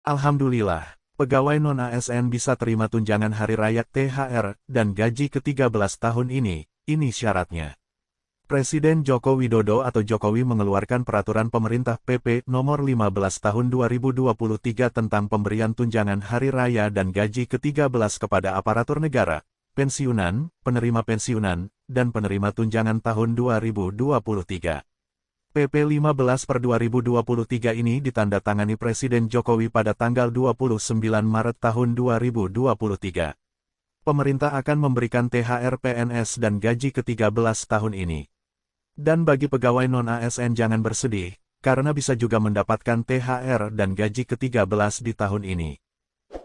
Alhamdulillah, pegawai non-ASN bisa terima tunjangan hari raya THR dan gaji ke-13 tahun ini syaratnya. Presiden Joko Widodo atau Jokowi mengeluarkan peraturan pemerintah PP nomor 15 tahun 2023 tentang pemberian tunjangan hari raya dan gaji ke-13 kepada aparatur negara, pensiunan, penerima pensiunan, dan penerima tunjangan tahun 2023. PP 15/2023 ini ditandatangani Presiden Jokowi pada tanggal 29 Maret tahun 2023. Pemerintah akan memberikan THR PNS dan gaji ke-13 tahun ini. Dan bagi pegawai non-ASN jangan bersedih, karena bisa juga mendapatkan THR dan gaji ke-13 di tahun ini.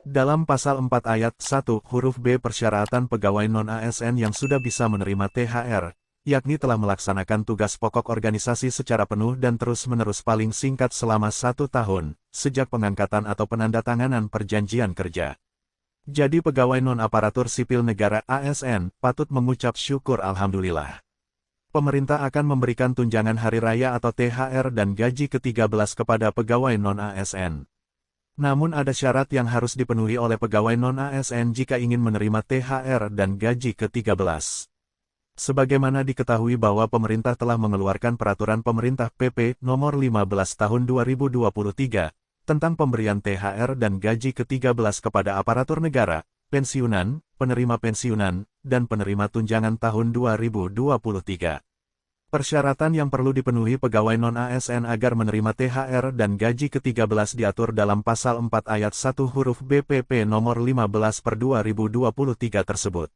Dalam pasal 4 ayat 1 huruf B persyaratan pegawai non-ASN yang sudah bisa menerima THR, yakni telah melaksanakan tugas pokok organisasi secara penuh dan terus-menerus paling singkat selama 1 tahun, sejak pengangkatan atau penandatanganan perjanjian kerja. Jadi pegawai non-aparatur sipil negara ASN patut mengucap syukur alhamdulillah. Pemerintah akan memberikan tunjangan hari raya atau THR dan gaji ke-13 kepada pegawai non-ASN. Namun ada syarat yang harus dipenuhi oleh pegawai non-ASN jika ingin menerima THR dan gaji ke-13. Sebagaimana diketahui bahwa pemerintah telah mengeluarkan peraturan pemerintah PP nomor 15 tahun 2023 tentang pemberian THR dan gaji ke-13 kepada aparatur negara, pensiunan, penerima pensiunan, dan penerima tunjangan tahun 2023. Persyaratan yang perlu dipenuhi pegawai non-ASN agar menerima THR dan gaji ke-13 diatur dalam pasal 4 ayat 1 huruf BPP nomor 15/2023 tersebut.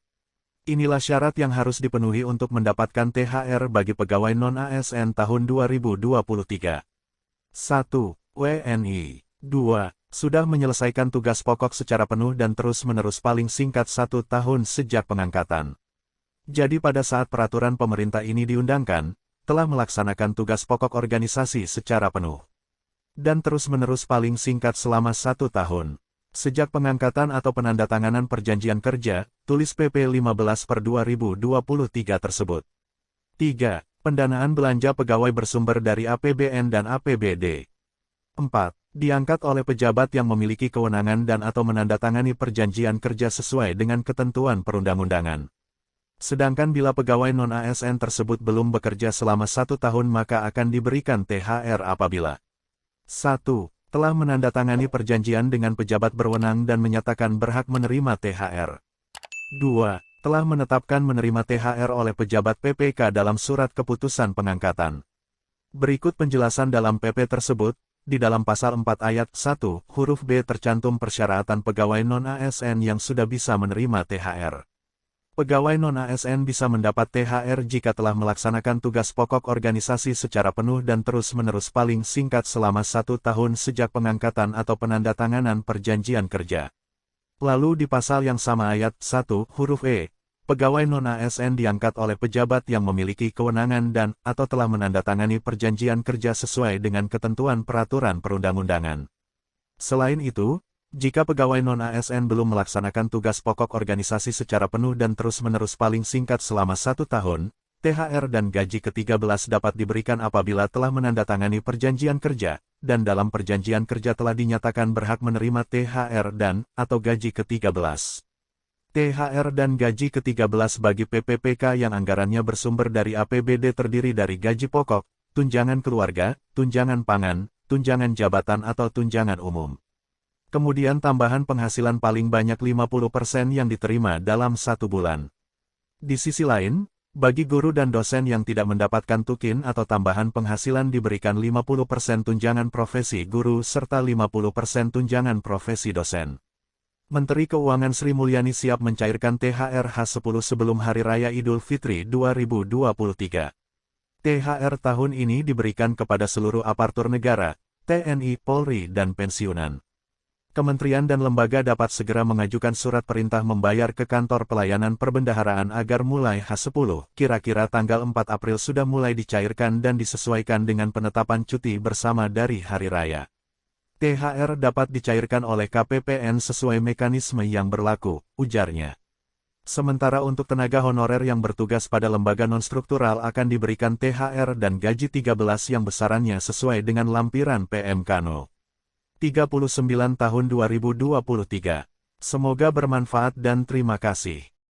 Inilah syarat yang harus dipenuhi untuk mendapatkan THR bagi pegawai non-ASN tahun 2023. 1. WNI. 2. Sudah menyelesaikan tugas pokok secara penuh dan terus-menerus paling singkat 1 tahun sejak pengangkatan. Jadi pada saat peraturan pemerintah ini diundangkan, telah melaksanakan tugas pokok organisasi secara penuh. Dan terus-menerus paling singkat selama 1 tahun. Sejak pengangkatan atau penandatanganan perjanjian kerja, tulis PP 15/2023 tersebut. 3. Pendanaan belanja pegawai bersumber dari APBN dan APBD. 4. Diangkat oleh pejabat yang memiliki kewenangan dan atau menandatangani perjanjian kerja sesuai dengan ketentuan perundang-undangan. Sedangkan bila pegawai non-ASN tersebut belum bekerja selama 1 tahun maka akan diberikan THR apabila 1. Telah menandatangani perjanjian dengan pejabat berwenang dan menyatakan berhak menerima THR. 2. Telah menetapkan menerima THR oleh pejabat PPK dalam surat keputusan pengangkatan. Berikut penjelasan dalam PP tersebut, di dalam pasal 4 ayat 1, huruf B tercantum persyaratan pegawai non-ASN yang sudah bisa menerima THR. Pegawai non-ASN bisa mendapat THR jika telah melaksanakan tugas pokok organisasi secara penuh dan terus-menerus paling singkat selama 1 tahun sejak pengangkatan atau penandatanganan perjanjian kerja. Lalu di pasal yang sama ayat 1 huruf E, pegawai non-ASN diangkat oleh pejabat yang memiliki kewenangan dan atau telah menandatangani perjanjian kerja sesuai dengan ketentuan peraturan perundang-undangan. Selain itu, jika pegawai non-ASN belum melaksanakan tugas pokok organisasi secara penuh dan terus-menerus paling singkat selama 1 tahun, THR dan gaji ke-13 dapat diberikan apabila telah menandatangani perjanjian kerja, dan dalam perjanjian kerja telah dinyatakan berhak menerima THR dan atau gaji ke-13. THR dan gaji ke-13 bagi PPPK yang anggarannya bersumber dari APBD terdiri dari gaji pokok, tunjangan keluarga, tunjangan pangan, tunjangan jabatan atau tunjangan umum. Kemudian tambahan penghasilan paling banyak 50% yang diterima dalam 1 bulan. Di sisi lain, bagi guru dan dosen yang tidak mendapatkan tukin atau tambahan penghasilan diberikan 50% tunjangan profesi guru serta 50% tunjangan profesi dosen. Menteri Keuangan Sri Mulyani siap mencairkan THR H10 sebelum Hari Raya Idul Fitri 2023. THR tahun ini diberikan kepada seluruh aparatur negara, TNI, Polri, dan pensiunan. Kementerian dan lembaga dapat segera mengajukan surat perintah membayar ke kantor pelayanan perbendaharaan agar mulai H10, kira-kira tanggal 4 April sudah mulai dicairkan dan disesuaikan dengan penetapan cuti bersama dari Hari Raya. THR dapat dicairkan oleh KPPN sesuai mekanisme yang berlaku, ujarnya. Sementara untuk tenaga honorer yang bertugas pada lembaga non-struktural akan diberikan THR dan gaji 13 yang besarannya sesuai dengan lampiran PMK 0. 39 tahun 2023. Semoga bermanfaat dan terima kasih.